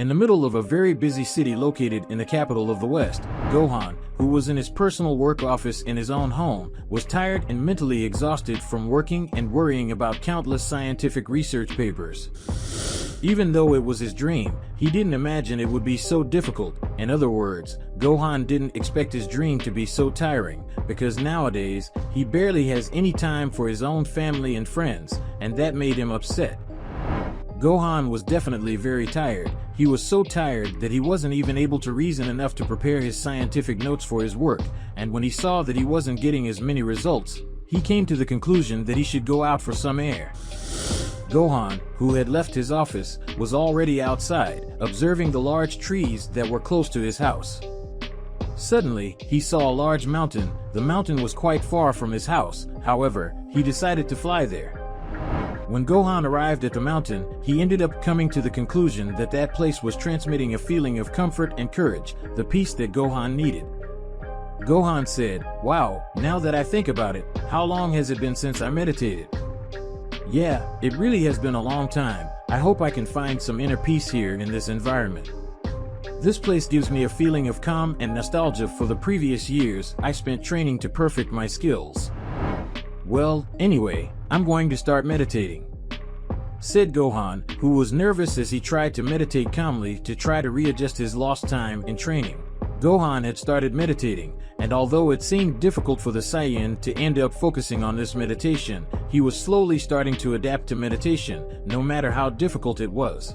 In the middle of a very busy city located in the capital of the West, Gohan, who was in his personal work office in his own home, was tired and mentally exhausted from working and worrying about countless scientific research papers. Even though it was his dream, he didn't imagine it would be so difficult. In other words, Gohan didn't expect his dream to be so tiring, because nowadays, he barely has any time for his own family and friends, and that made him upset. Gohan was definitely very tired. He was so tired that he wasn't even able to reason enough to prepare his scientific notes for his work, and when he saw that he wasn't getting as many results, he came to the conclusion that he should go out for some air. Gohan, who had left his office, was already outside, observing the large trees that were close to his house. Suddenly, he saw a large mountain. The mountain was quite far from his house, however, he decided to fly there. When Gohan arrived at the mountain, he ended up coming to the conclusion that that place was transmitting a feeling of comfort and courage, the peace that Gohan needed. Gohan said, "Wow, now that I think about it, how long has it been since I meditated? Yeah, it really has been a long time. I hope I can find some inner peace here in this environment. This place gives me a feeling of calm and nostalgia for the previous years I spent training to perfect my skills. Well, anyway, I'm going to start meditating," said Gohan, who was nervous as he tried to meditate calmly to try to readjust his lost time in training. Gohan had started meditating, and although it seemed difficult for the Saiyan to end up focusing on this meditation, he was slowly starting to adapt to meditation, no matter how difficult it was.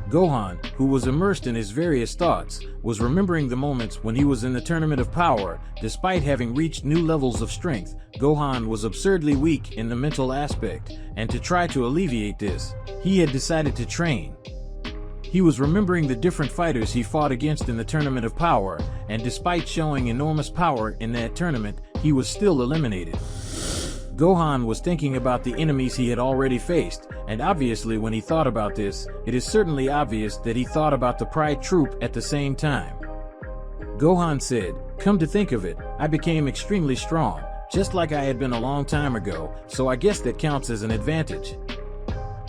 Gohan, who was immersed in his various thoughts, was remembering the moments when he was in the Tournament of Power. Despite having reached new levels of strength, Gohan was absurdly weak in the mental aspect, and to try to alleviate this, he had decided to train. He was remembering the different fighters he fought against in the Tournament of Power, and despite showing enormous power in that tournament, he was still eliminated. Gohan was thinking about the enemies he had already faced, and obviously when he thought about this, it is certainly obvious that he thought about the Pride Troop at the same time. Gohan said, "Come to think of it, I became extremely strong, just like I had been a long time ago, so I guess that counts as an advantage.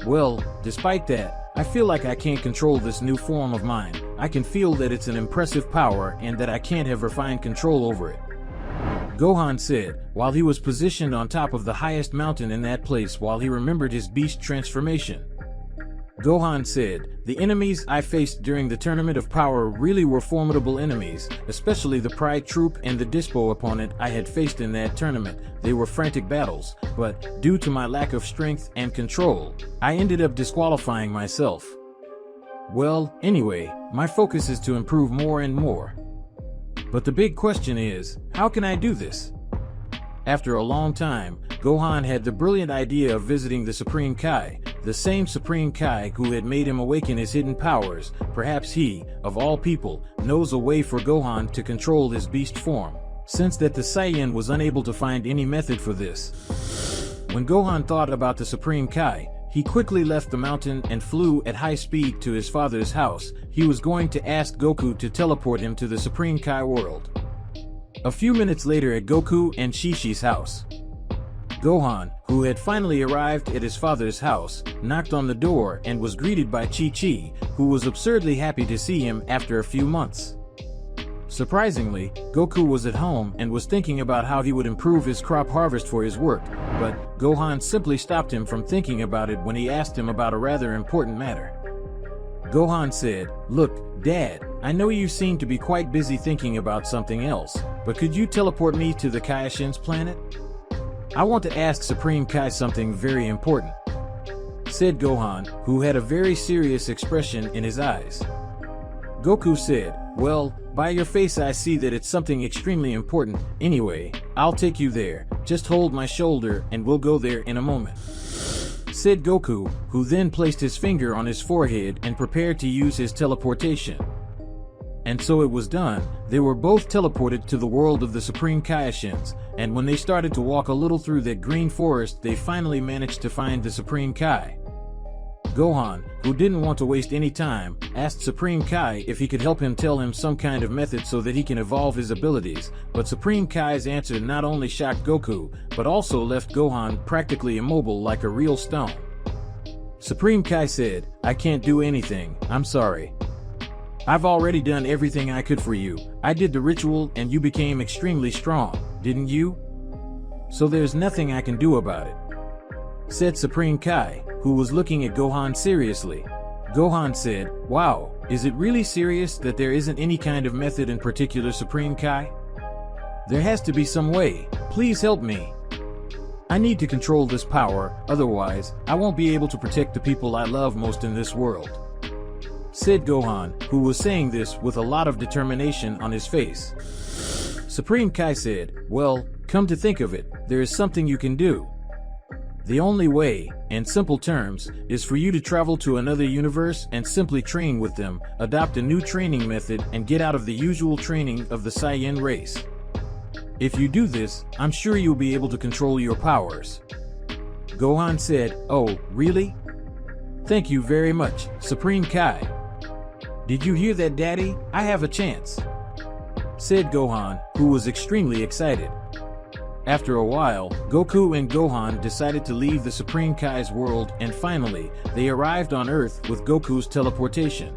Well, despite that, I feel like I can't control this new form of mine. I can feel that it's an impressive power and that I can't have refined control over it," Gohan said, while he was positioned on top of the highest mountain in that place while he remembered his beast transformation. Gohan said, "The enemies I faced during the Tournament of Power really were formidable enemies, especially the Pride Troop and the Dispo opponent I had faced in that tournament. They were frantic battles, but due to my lack of strength and control, I ended up disqualifying myself. Well, anyway, my focus is to improve more and more. But the big question is, how can I do this?" After a long time, Gohan had the brilliant idea of visiting the Supreme Kai, the same Supreme Kai who had made him awaken his hidden powers. Perhaps he, of all people, knows a way for Gohan to control his beast form, since that the Saiyan was unable to find any method for this. When Gohan thought about the Supreme Kai, he quickly left the mountain and flew at high speed to his father's house. He was going to ask Goku to teleport him to the Supreme Kai world. A few minutes later at Goku and Chi-Chi's house, Gohan, who had finally arrived at his father's house, knocked on the door and was greeted by Chi-Chi, who was absurdly happy to see him after a few months. Surprisingly, Goku was at home and was thinking about how he would improve his crop harvest for his work, but Gohan simply stopped him from thinking about it when he asked him about a rather important matter. Gohan said, "Look, Dad, I know you seem to be quite busy thinking about something else, but could you teleport me to the Kaioshin's planet? I want to ask Supreme Kai something very important," said Gohan, who had a very serious expression in his eyes. Goku said, "Well, by your face I see that it's something extremely important. Anyway, I'll take you there. Just hold my shoulder and we'll go there in a moment," said Goku, who then placed his finger on his forehead and prepared to use his teleportation. And so it was done. They were both teleported to the world of the Supreme Kaioshin's, and when they started to walk a little through that green forest, they finally managed to find the Supreme Kai. Gohan, who didn't want to waste any time, asked Supreme Kai if he could help him tell him some kind of method so that he can evolve his abilities, but Supreme Kai's answer not only shocked Goku, but also left Gohan practically immobile like a real stone. Supreme Kai said, "I can't do anything, I'm sorry. I've already done everything I could for you. I did the ritual and you became extremely strong, didn't you? So there's nothing I can do about it," said Supreme Kai, who was looking at Gohan seriously. Gohan said, "Wow, is it really serious that there isn't any kind of method in particular, Supreme Kai? There has to be some way. Please help me. I need to control this power, otherwise, I won't be able to protect the people I love most in this world," said Gohan, who was saying this with a lot of determination on his face. Supreme Kai said, "Well, come to think of it, there is something you can do. The only way, in simple terms, is for you to travel to another universe and simply train with them, adopt a new training method, and get out of the usual training of the Saiyan race. If you do this, I'm sure you'll be able to control your powers." Gohan said, "Oh, really? Thank you very much, Supreme Kai. Did you hear that, Daddy? I have a chance," said Gohan, who was extremely excited. After a while, Goku and Gohan decided to leave the Supreme Kai's world, and finally, they arrived on Earth with Goku's teleportation.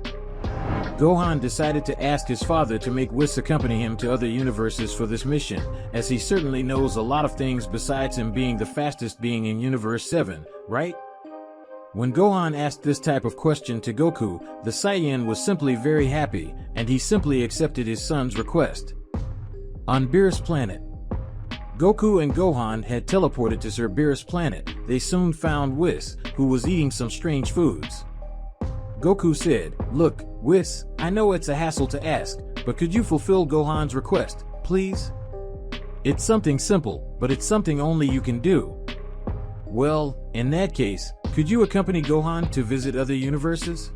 Gohan decided to ask his father to make Whis accompany him to other universes for this mission, as he certainly knows a lot of things besides him being the fastest being in Universe 7, right? When Gohan asked this type of question to Goku, the Saiyan was simply very happy, and he simply accepted his son's request. On Beerus planet, Goku and Gohan had teleported to Sir Beerus planet. They soon found Whis, who was eating some strange foods. Goku said, "Look, Whis, I know it's a hassle to ask, but could you fulfill Gohan's request, please? It's something simple, but it's something only you can do." "Well, in that case, could you accompany Gohan to visit other universes?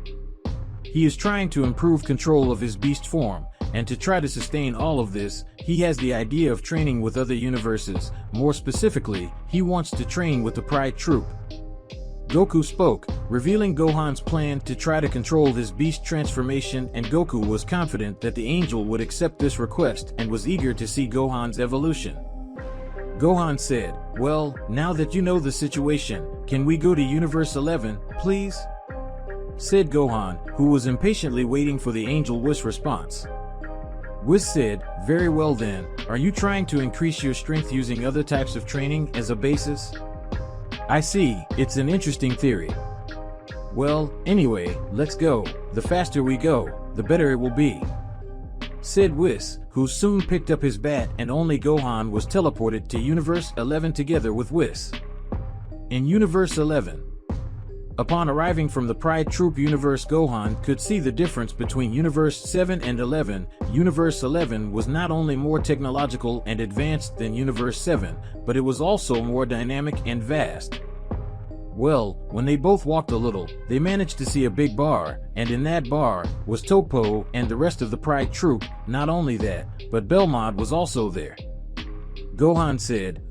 He is trying to improve control of his beast form, and to try to sustain all of this, he has the idea of training with other universes. More specifically, he wants to train with the Pride Troop." Goku spoke, revealing Gohan's plan to try to control his beast transformation, and Goku was confident that the angel would accept this request and was eager to see Gohan's evolution. Gohan said, "Well, now that you know the situation, can we go to Universe 11, please?" said Gohan, who was impatiently waiting for the angel Whis response. Whis said, "Very well then, are you trying to increase your strength using other types of training as a basis? I see, it's an interesting theory. Well, anyway, let's go. The faster we go, the better it will be," said Whis, who soon picked up his bat, and only Gohan was teleported to Universe 11 together with Whis. In Universe 11, upon arriving from the Pride Troop universe, Gohan could see the difference between Universe 7 and 11. Universe 11 was not only more technological and advanced than Universe 7, but it was also more dynamic and vast. Well, when they both walked a little, they managed to see a big bar, and in that bar was Topo and the rest of the Pride Troop. Not only that, but Belmod was also there. Gohan said,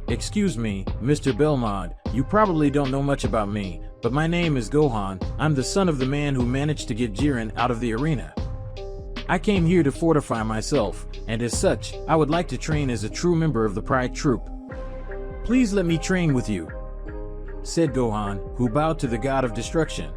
"Excuse me, Mr. Belmod, you probably don't know much about me, but my name is Gohan. I'm the son of the man who managed to get Jiren out of the arena. I came here to fortify myself, and as such, I would like to train as a true member of the Pride Troop. Please let me train with you," said Gohan, who bowed to the god of destruction.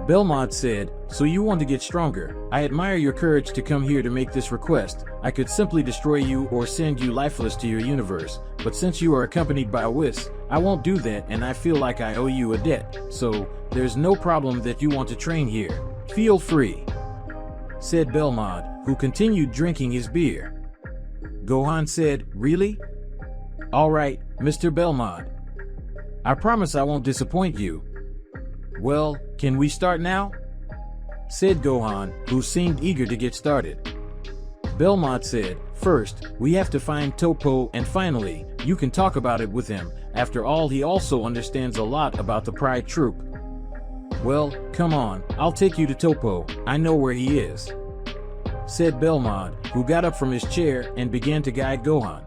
Belmod said, "So you want to get stronger? I admire your courage to come here to make this request. I could simply destroy you or send you lifeless to your universe, but since you are accompanied by Whis, I won't do that, and I feel like I owe you a debt, so there's no problem that you want to train here. Feel free," said Belmod, who continued drinking his beer. Gohan said, "Really? All right, Mr. Belmod. I promise I won't disappoint you." "Well, can we start now?" said Gohan, who seemed eager to get started. Belmod said, "First, we have to find Topo, and finally, you can talk about it with him. After all, he also understands a lot about the Pride Troop." "Well, come on, I'll take you to Topo. I know where he is," said Belmod, who got up from his chair and began to guide Gohan.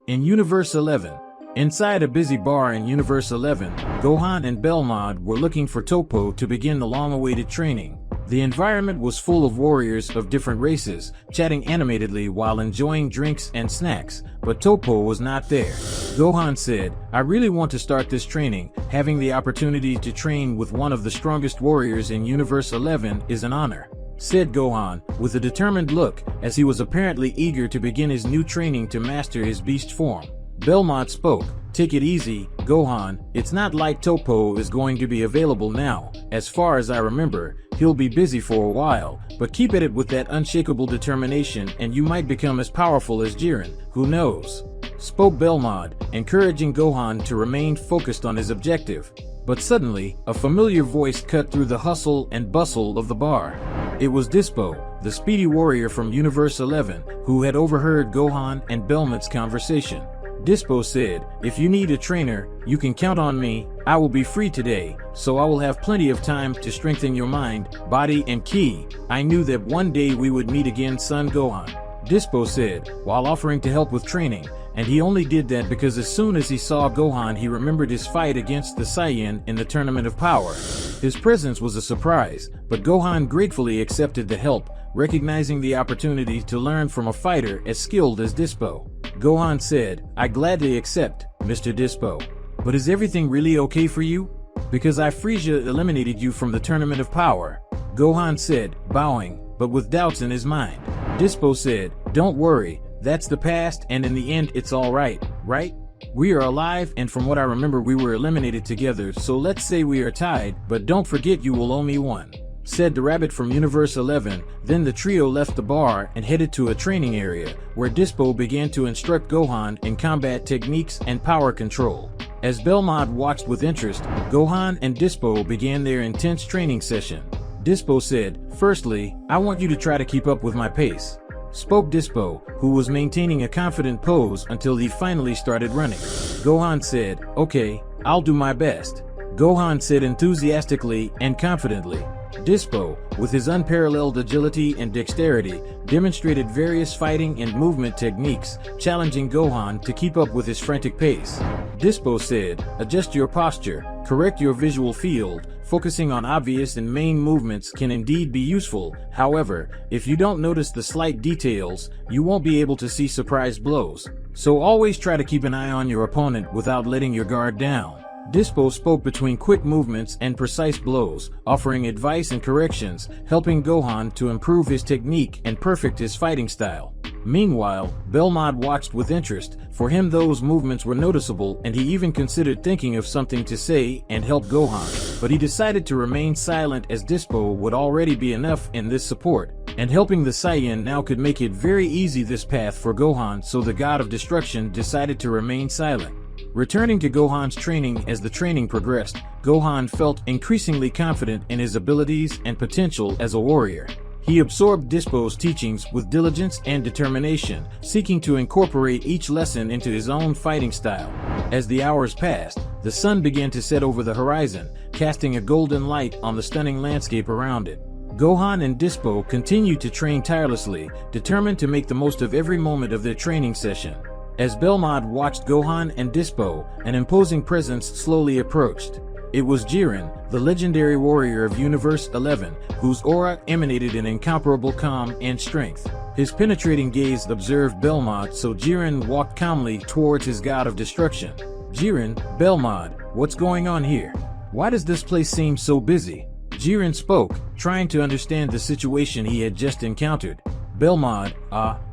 In Universe 11, inside a busy bar in Universe 11, Gohan and Belmod were looking for Topo to begin the long-awaited training. The environment was full of warriors of different races, chatting animatedly while enjoying drinks and snacks, but Topo was not there. Gohan said, "I really want to start this training. Having the opportunity to train with one of the strongest warriors in Universe 11 is an honor," said Gohan, with a determined look, as he was apparently eager to begin his new training to master his beast form. Belmont spoke, "Take it easy, Gohan, it's not like Topo is going to be available now. As far as I remember, he'll be busy for a while, but keep at it with that unshakable determination and you might become as powerful as Jiren, who knows?" spoke Belmont, encouraging Gohan to remain focused on his objective. But suddenly, a familiar voice cut through the hustle and bustle of the bar. It was Dispo, the speedy warrior from Universe 11, who had overheard Gohan and Belmont's conversation. Dispo said, "If you need a trainer, you can count on me. I will be free today, so I will have plenty of time to strengthen your mind, body, and ki. I knew that one day we would meet again, son Gohan," Dispo said, while offering to help with training, and he only did that because as soon as he saw Gohan he remembered his fight against the Saiyan in the Tournament of Power. His presence was a surprise, but Gohan gratefully accepted the help, recognizing the opportunity to learn from a fighter as skilled as Dispo. Gohan said, "I gladly accept, Mr. Dispo. But is everything really okay for you? Because Frieza eliminated you from the Tournament of Power," Gohan said, bowing, but with doubts in his mind. Dispo said, "Don't worry, that's the past and in the end it's all right, right? We are alive and from what I remember we were eliminated together, so let's say we are tied, but don't forget you will owe me one," said the rabbit from Universe 11. Then the trio left the bar and headed to a training area, where Dispo began to instruct Gohan in combat techniques and power control. As Belmont watched with interest, Gohan and Dispo began their intense training session. Dispo said, "Firstly, I want you to try to keep up with my pace," spoke Dispo, who was maintaining a confident pose until he finally started running. Gohan said, "Okay, I'll do my best," Gohan said enthusiastically and confidently. Dispo, with his unparalleled agility and dexterity, demonstrated various fighting and movement techniques, challenging Gohan to keep up with his frantic pace. Dispo said, "Adjust your posture, correct your visual field, focusing on obvious and main movements can indeed be useful. However, if you don't notice the slight details, you won't be able to see surprise blows. So always try to keep an eye on your opponent without letting your guard down." Dispo spoke between quick movements and precise blows, offering advice and corrections, helping Gohan to improve his technique and perfect his fighting style. Meanwhile, Belmont watched with interest. For him those movements were noticeable and he even considered thinking of something to say and help Gohan, but he decided to remain silent as Dispo would already be enough in this support, and helping the Saiyan now could make it very easy this path for Gohan, so the God of Destruction decided to remain silent. Returning to Gohan's training. As the training progressed, Gohan felt increasingly confident in his abilities and potential as a warrior. He absorbed Dispo's teachings with diligence and determination, seeking to incorporate each lesson into his own fighting style. As the hours passed, the sun began to set over the horizon, casting a golden light on the stunning landscape around it. Gohan and Dispo continued to train tirelessly, determined to make the most of every moment of their training session. As Belmont watched Gohan and Dispo, an imposing presence slowly approached. It was Jiren, the legendary warrior of Universe 11, whose aura emanated an incomparable calm and strength. His penetrating gaze observed Belmont, so Jiren walked calmly towards his god of destruction. "Jiren, Belmont, what's going on here? Why does this place seem so busy?" Jiren spoke, trying to understand the situation he had just encountered. Belmont,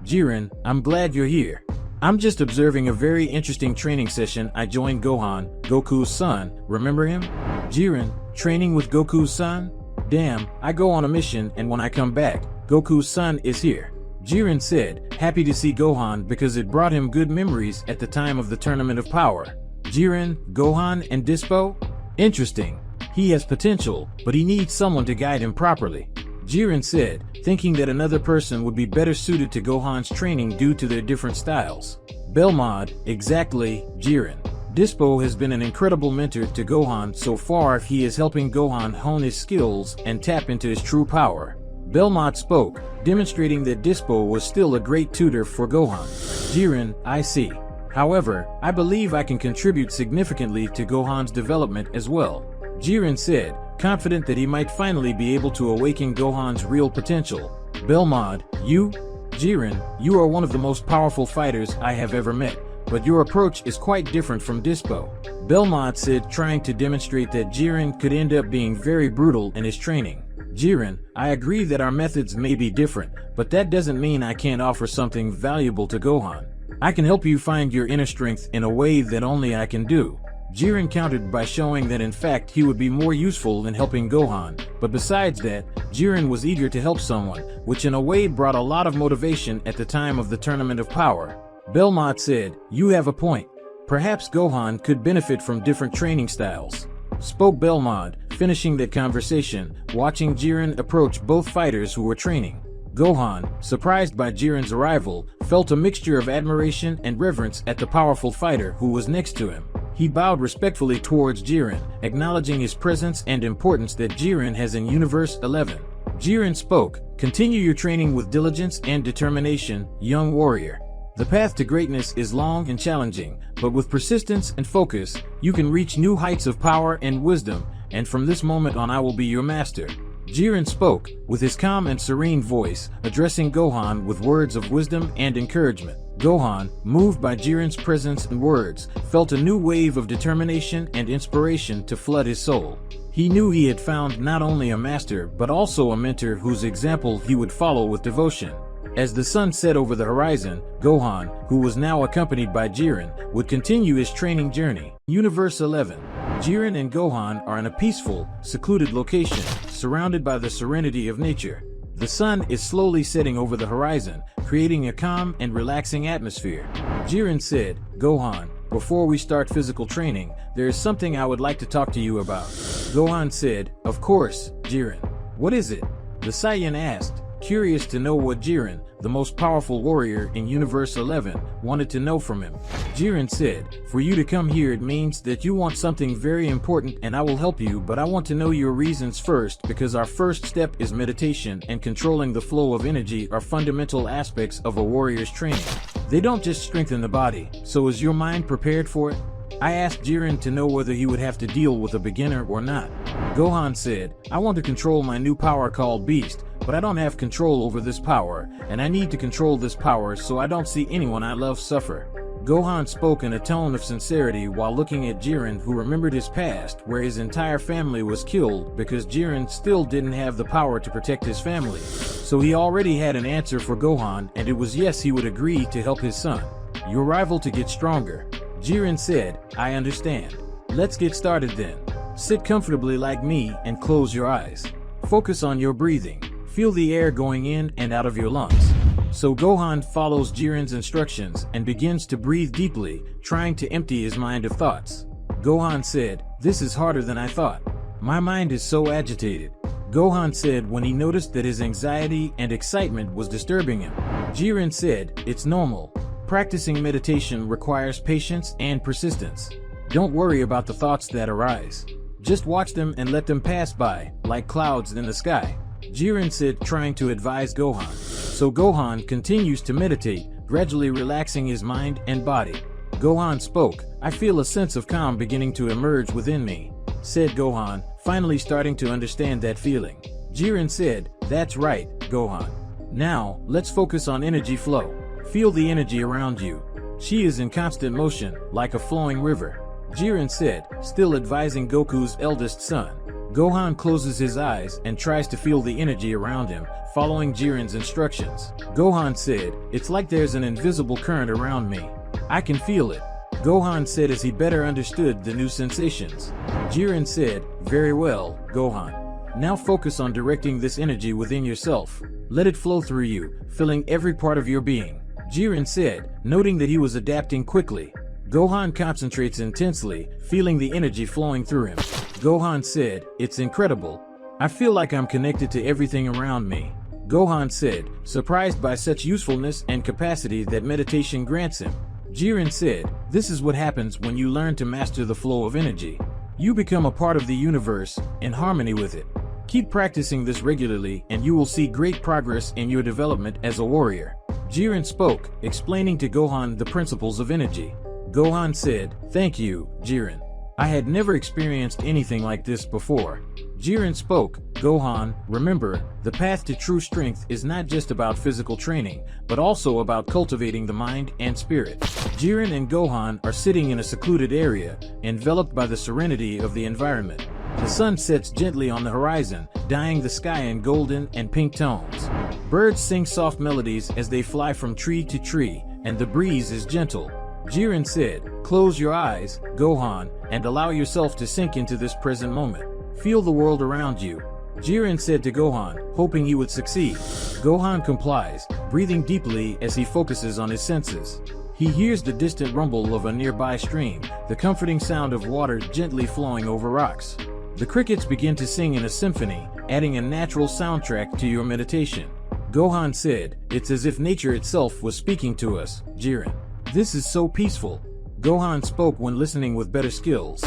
Jiren, I'm glad you're here. I'm just observing a very interesting training session. I joined Gohan, Goku's son, remember him? Jiren, training with Goku's son? Damn, I go on a mission and when I come back, Goku's son is here. Jiren said, happy to see Gohan because it brought him good memories at the time of the Tournament of Power. Jiren, Gohan, and Dispo? Interesting. He has potential, but he needs someone to guide him properly. Jiren said, thinking that another person would be better suited to Gohan's training due to their different styles. Belmont, exactly, Jiren. Dispo has been an incredible mentor to Gohan so far. He is helping Gohan hone his skills and tap into his true power. Belmont spoke, demonstrating that Dispo was still a great tutor for Gohan. Jiren, I see. However, I believe I can contribute significantly to Gohan's development as well. Jiren said, confident that he might finally be able to awaken Gohan's real potential. Belmont, you? Jiren, you are one of the most powerful fighters I have ever met, but your approach is quite different from Dispo. Belmont said, trying to demonstrate that Jiren could end up being very brutal in his training. Jiren, I agree that our methods may be different, but that doesn't mean I can't offer something valuable to Gohan. I can help you find your inner strength in a way that only I can do. Jiren countered by showing that in fact he would be more useful in helping Gohan, but besides that, Jiren was eager to help someone, which in a way brought a lot of motivation at the time of the Tournament of Power. Belmont said, "You have a point. Perhaps Gohan could benefit from different training styles," spoke Belmont, finishing that conversation, watching Jiren approach both fighters who were training. Gohan, surprised by Jiren's arrival, felt a mixture of admiration and reverence at the powerful fighter who was next to him. He bowed respectfully towards Jiren, acknowledging his presence and importance that Jiren has in Universe 11. Jiren spoke, "Continue your training with diligence and determination, young warrior. The path to greatness is long and challenging, but with persistence and focus, you can reach new heights of power and wisdom, and from this moment on I will be your master." Jiren spoke, with his calm and serene voice, addressing Gohan with words of wisdom and encouragement. Gohan, moved by Jiren's presence and words, felt a new wave of determination and inspiration to flood his soul. He knew he had found not only a master but also a mentor whose example he would follow with devotion. As the sun set over the horizon, Gohan, who was now accompanied by Jiren, would continue his training journey. Universe 11. Jiren and Gohan are in a peaceful, secluded location, surrounded by the serenity of nature. The sun is slowly setting over the horizon, creating a calm and relaxing atmosphere. Jiren said, "Gohan, before we start physical training, there is something I would like to talk to you about." Gohan said, "Of course, Jiren. What is it?" The Saiyan asked, curious to know what Jiren, the most powerful warrior in Universe 11, wanted to know from him. Jiren said, "For you to come here it means that you want something very important and I will help you, but I want to know your reasons first because our first step is meditation and controlling the flow of energy are fundamental aspects of a warrior's training. They don't just strengthen the body, so is your mind prepared for it?" I asked Jiren to know whether he would have to deal with a beginner or not. Gohan said, "I want to control my new power called Beast, but I don't have control over this power, and I need to control this power so I don't see anyone I love suffer." Gohan spoke in a tone of sincerity while looking at Jiren, who remembered his past where his entire family was killed because Jiren still didn't have the power to protect his family. So he already had an answer for Gohan, and it was yes, he would agree to help his son. "Your rival to get stronger." Jiren said, "I understand. Let's get started then. Sit comfortably like me and close your eyes. Focus on your breathing. Feel the air going in and out of your lungs." So Gohan follows Jiren's instructions and begins to breathe deeply, trying to empty his mind of thoughts. Gohan said, "This is harder than I thought. My mind is so agitated." Gohan said when he noticed that his anxiety and excitement was disturbing him. Jiren said, "It's normal. Practicing meditation requires patience and persistence. Don't worry about the thoughts that arise. Just watch them and let them pass by, like clouds in the sky." Jiren said, trying to advise Gohan. So Gohan continues to meditate, gradually relaxing his mind and body. Gohan spoke, "I feel a sense of calm beginning to emerge within me," said Gohan, finally starting to understand that feeling. Jiren said, "That's right, Gohan. Now, let's focus on energy flow. Feel the energy around you. She is in constant motion, like a flowing river." Jiren said, still advising Goku's eldest son. Gohan closes his eyes and tries to feel the energy around him, following Jiren's instructions. Gohan said, "It's like there's an invisible current around me. I can feel it." Gohan said as he better understood the new sensations. Jiren said, "Very well, Gohan. Now focus on directing this energy within yourself. Let it flow through you, filling every part of your being." Jiren said, noting that he was adapting quickly. Gohan concentrates intensely, feeling the energy flowing through him. Gohan said, "It's incredible. I feel like I'm connected to everything around me." Gohan said, surprised by such usefulness and capacity that meditation grants him. Jiren said, "This is what happens when you learn to master the flow of energy. You become a part of the universe, in harmony with it. Keep practicing this regularly and you will see great progress in your development as a warrior." Jiren spoke, explaining to Gohan the principles of energy. Gohan said, "Thank you, Jiren. I had never experienced anything like this before." Jiren spoke, "Gohan, remember, the path to true strength is not just about physical training, but also about cultivating the mind and spirit." Jiren and Gohan are sitting in a secluded area, enveloped by the serenity of the environment. The sun sets gently on the horizon, dyeing the sky in golden and pink tones. Birds sing soft melodies as they fly from tree to tree, and the breeze is gentle. Jiren said, "Close your eyes, Gohan, and allow yourself to sink into this present moment. Feel the world around you." Jiren said to Gohan, hoping he would succeed. Gohan complies, breathing deeply as he focuses on his senses. He hears the distant rumble of a nearby stream, the comforting sound of water gently flowing over rocks. The crickets begin to sing in a symphony, adding a natural soundtrack to your meditation. Gohan said, "It's as if nature itself was speaking to us, Jiren. This is so peaceful." Gohan spoke when listening with better skills.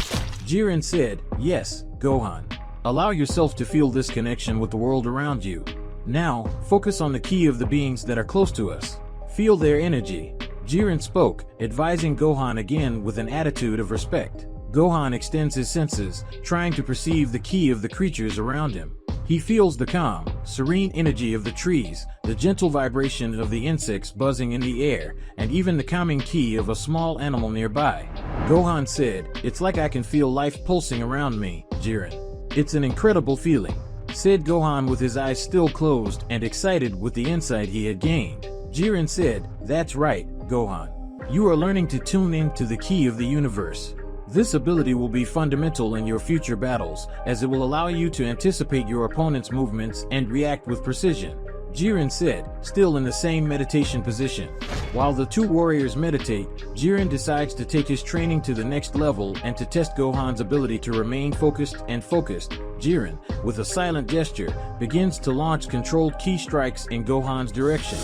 Jiren said, "Yes, Gohan. Allow yourself to feel this connection with the world around you. Now, focus on the ki of the beings that are close to us. Feel their energy." Jiren spoke, advising Gohan again with an attitude of respect. Gohan extends his senses, trying to perceive the ki of the creatures around him. He feels the calm, serene energy of the trees, the gentle vibration of the insects buzzing in the air, and even the calming ki of a small animal nearby. Gohan said, "It's like I can feel life pulsing around me, Jiren. It's an incredible feeling," said Gohan with his eyes still closed and excited with the insight he had gained. Jiren said, "That's right, Gohan. You are learning to tune into the ki of the universe. This ability will be fundamental in your future battles, as it will allow you to anticipate your opponent's movements and react with precision." Jiren said, still in the same meditation position. While the two warriors meditate, Jiren decides to take his training to the next level and to test Gohan's ability to remain focused. Jiren, with a silent gesture, begins to launch controlled ki strikes in Gohan's direction.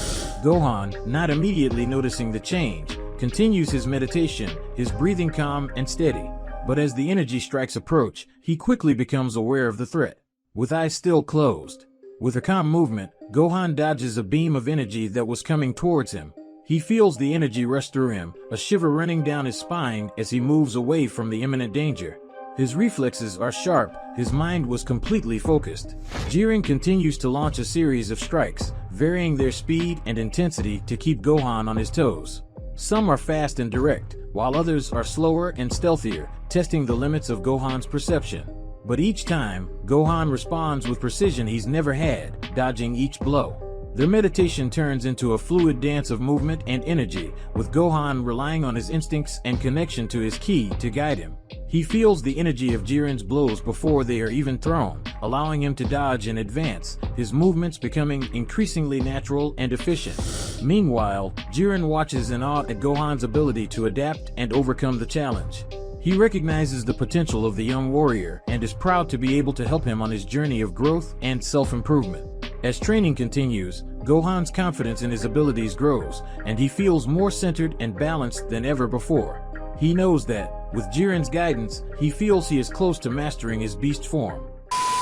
Gohan, not immediately noticing the change, continues his meditation, his breathing calm and steady. But as the energy strikes approach, he quickly becomes aware of the threat. With eyes still closed, with a calm movement, Gohan dodges a beam of energy that was coming towards him. He feels the energy rush through him, a shiver running down his spine as he moves away from the imminent danger. His reflexes are sharp, his mind was completely focused. Jiren continues to launch a series of strikes, varying their speed and intensity to keep Gohan on his toes. Some are fast and direct, while others are slower and stealthier, testing the limits of Gohan's perception. But each time, Gohan responds with precision he's never had, dodging each blow. Their meditation turns into a fluid dance of movement and energy, with Gohan relying on his instincts and connection to his ki to guide him. He feels the energy of Jiren's blows before they are even thrown, allowing him to dodge and advance, his movements becoming increasingly natural and efficient. Meanwhile, Jiren watches in awe at Gohan's ability to adapt and overcome the challenge. He recognizes the potential of the young warrior and is proud to be able to help him on his journey of growth and self-improvement. As training continues, Gohan's confidence in his abilities grows, and he feels more centered and balanced than ever before. He knows that, with Jiren's guidance, he feels he is close to mastering his beast form.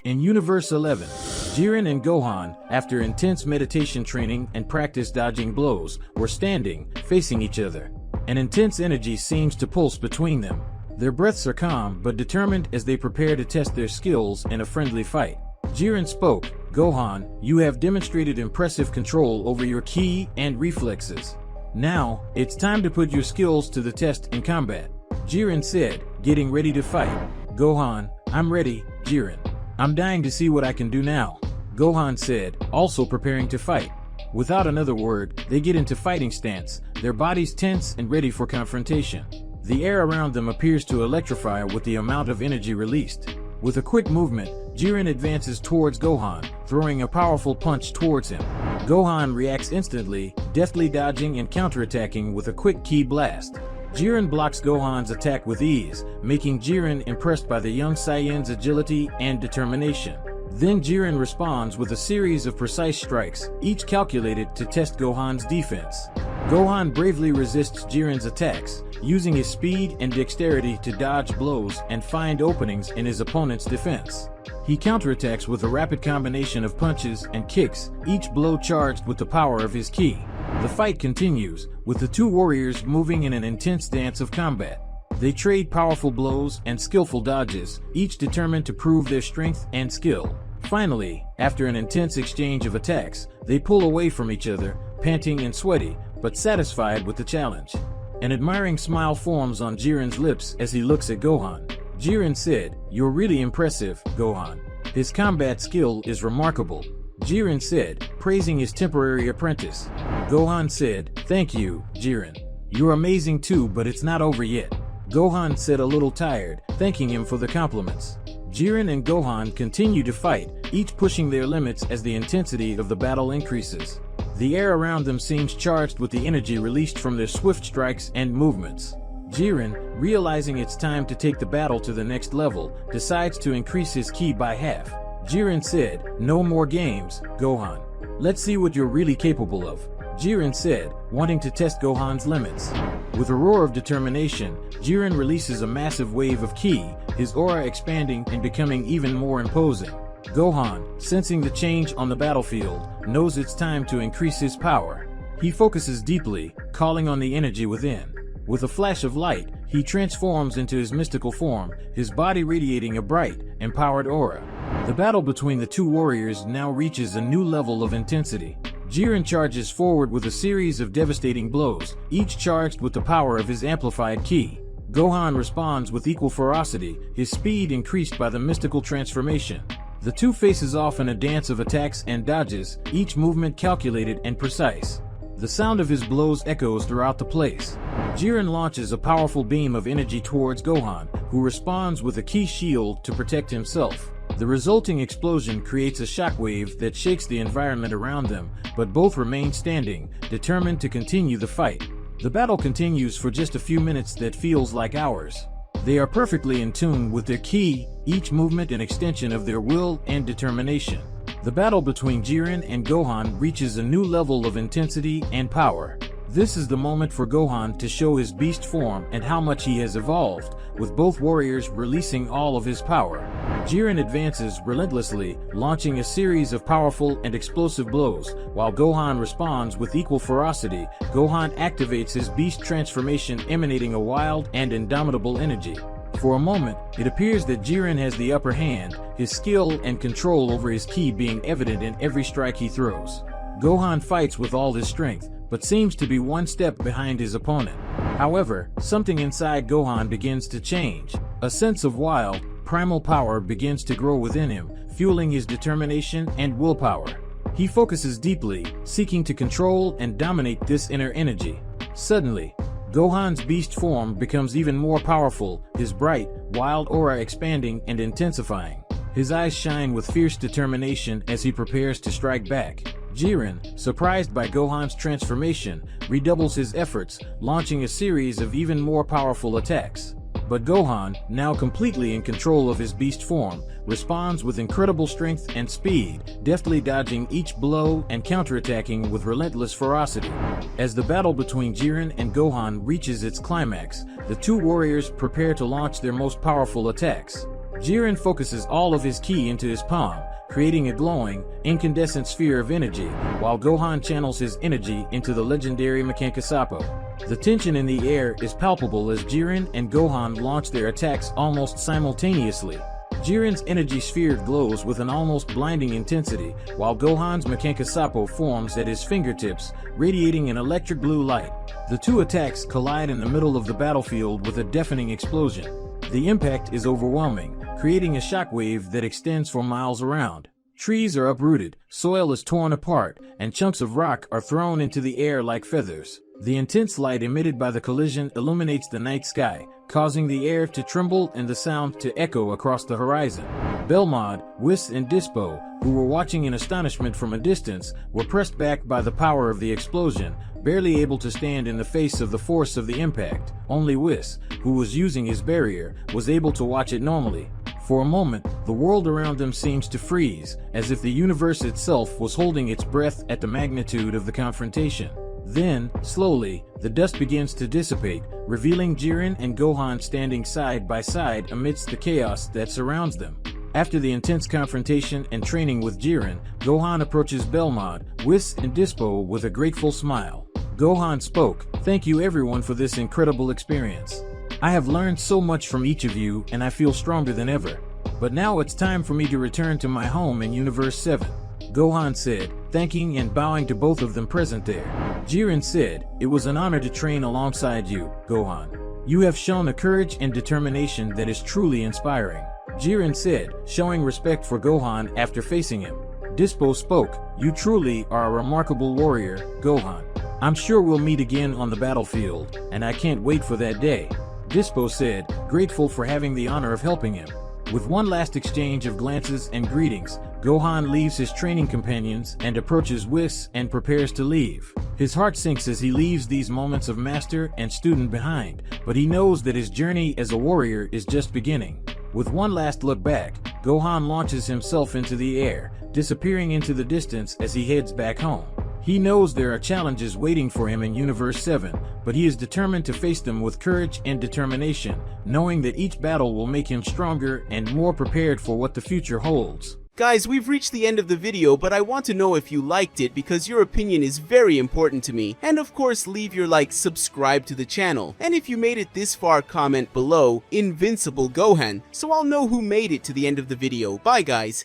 In Universe 11, Jiren and Gohan, after intense meditation training and practice dodging blows, were standing, facing each other. An intense energy seems to pulse between them. Their breaths are calm but determined as they prepare to test their skills in a friendly fight. Jiren spoke, "Gohan, you have demonstrated impressive control over your ki and reflexes. Now, it's time to put your skills to the test in combat." Jiren said, getting ready to fight. "Gohan, I'm ready, Jiren. I'm dying to see what I can do now," Gohan said, also preparing to fight. Without another word, they get into fighting stance, their bodies tense and ready for confrontation. The air around them appears to electrify with the amount of energy released. With a quick movement, Jiren advances towards Gohan, throwing a powerful punch towards him. Gohan reacts instantly, deftly dodging and counterattacking with a quick ki blast. Jiren blocks Gohan's attack with ease, making Jiren impressed by the young Saiyan's agility and determination. Then Jiren responds with a series of precise strikes, each calculated to test Gohan's defense. Gohan bravely resists Jiren's attacks, using his speed and dexterity to dodge blows and find openings in his opponent's defense. He counterattacks with a rapid combination of punches and kicks, each blow charged with the power of his ki. The fight continues, with the two warriors moving in an intense dance of combat. They trade powerful blows and skillful dodges, each determined to prove their strength and skill. Finally, after an intense exchange of attacks, they pull away from each other, panting and sweaty, but satisfied with the challenge. An admiring smile forms on Jiren's lips as he looks at Gohan. Jiren said, "You're really impressive, Gohan. His combat skill is remarkable." Jiren said, praising his temporary apprentice. Gohan said, "Thank you, Jiren. You're amazing too, but it's not over yet." Gohan said, a little tired, thanking him for the compliments. Jiren and Gohan continue to fight, each pushing their limits as the intensity of the battle increases. The air around them seems charged with the energy released from their swift strikes and movements. Jiren, realizing it's time to take the battle to the next level, decides to increase his ki by half. Jiren said, "No more games, Gohan. Let's see what you're really capable of." Jiren said, wanting to test Gohan's limits. With a roar of determination, Jiren releases a massive wave of ki, his aura expanding and becoming even more imposing. Gohan, sensing the change on the battlefield, knows it's time to increase his power. He focuses deeply, calling on the energy within. With a flash of light, he transforms into his mystical form, his body radiating a bright, empowered aura. The battle between the two warriors now reaches a new level of intensity. Jiren charges forward with a series of devastating blows, each charged with the power of his amplified ki. Gohan responds with equal ferocity, his speed increased by the mystical transformation. The two faces off in a dance of attacks and dodges, each movement calculated and precise. The sound of his blows echoes throughout the place. Jiren launches a powerful beam of energy towards Gohan, who responds with a ki shield to protect himself. The resulting explosion creates a shockwave that shakes the environment around them, but both remain standing, determined to continue the fight. The battle continues for just a few minutes that feels like hours. They are perfectly in tune with their ki, each movement an extension of their will and determination. The battle between Jiren and Gohan reaches a new level of intensity and power. This is the moment for Gohan to show his beast form and how much he has evolved, with both warriors releasing all of his power. Jiren advances relentlessly, launching a series of powerful and explosive blows, while Gohan responds with equal ferocity. Gohan activates his beast transformation, emanating a wild and indomitable energy. For a moment, it appears that Jiren has the upper hand, his skill and control over his ki being evident in every strike he throws. Gohan fights with all his strength, but seems to be one step behind his opponent. However, something inside Gohan begins to change. A sense of wild, primal power begins to grow within him, fueling his determination and willpower. He focuses deeply, seeking to control and dominate this inner energy. Suddenly, Gohan's beast form becomes even more powerful, his bright, wild aura expanding and intensifying. His eyes shine with fierce determination as he prepares to strike back. Jiren, surprised by Gohan's transformation, redoubles his efforts, launching a series of even more powerful attacks. But Gohan, now completely in control of his beast form, responds with incredible strength and speed, deftly dodging each blow and counterattacking with relentless ferocity. As the battle between Jiren and Gohan reaches its climax, the two warriors prepare to launch their most powerful attacks. Jiren focuses all of his ki into his palm, creating a glowing, incandescent sphere of energy, while Gohan channels his energy into the legendary Mechankasappo. The tension in the air is palpable as Jiren and Gohan launch their attacks almost simultaneously. Jiren's energy sphere glows with an almost blinding intensity, while Gohan's Mechankasappo forms at his fingertips, radiating an electric blue light. The two attacks collide in the middle of the battlefield with a deafening explosion. The impact is overwhelming, creating a shockwave that extends for miles around. Trees are uprooted, soil is torn apart, and chunks of rock are thrown into the air like feathers. The intense light emitted by the collision illuminates the night sky, causing the air to tremble and the sound to echo across the horizon. Belmod, Whis, and Dispo, who were watching in astonishment from a distance, were pressed back by the power of the explosion, barely able to stand in the face of the force of the impact. Only Whis, who was using his barrier, was able to watch it normally. For a moment, the world around them seems to freeze, as if the universe itself was holding its breath at the magnitude of the confrontation. Then, slowly, the dust begins to dissipate, revealing Jiren and Gohan standing side by side amidst the chaos that surrounds them. After the intense confrontation and training with Jiren, Gohan approaches Belmod, Whis, and Dispo with a grateful smile. Gohan spoke, "Thank you everyone for this incredible experience. I have learned so much from each of you and I feel stronger than ever. But now it's time for me to return to my home in Universe 7. Gohan said, thanking and bowing to both of them present there. Jiren said, "It was an honor to train alongside you, Gohan. You have shown a courage and determination that is truly inspiring," Jiren said, showing respect for Gohan after facing him. Dispo spoke, "You truly are a remarkable warrior, Gohan. I'm sure we'll meet again on the battlefield, and I can't wait for that day," Dispo said, grateful for having the honor of helping him. With one last exchange of glances and greetings, Gohan leaves his training companions and approaches Whis and prepares to leave. His heart sinks as he leaves these moments of master and student behind, but he knows that his journey as a warrior is just beginning. With one last look back, Gohan launches himself into the air, disappearing into the distance as he heads back home. He knows there are challenges waiting for him in Universe 7, but he is determined to face them with courage and determination, knowing that each battle will make him stronger and more prepared for what the future holds. Guys, we've reached the end of the video, but I want to know if you liked it because your opinion is very important to me. And of course, leave your like, subscribe to the channel. And if you made it this far, comment below, Invincible Gohan, so I'll know who made it to the end of the video. Bye guys.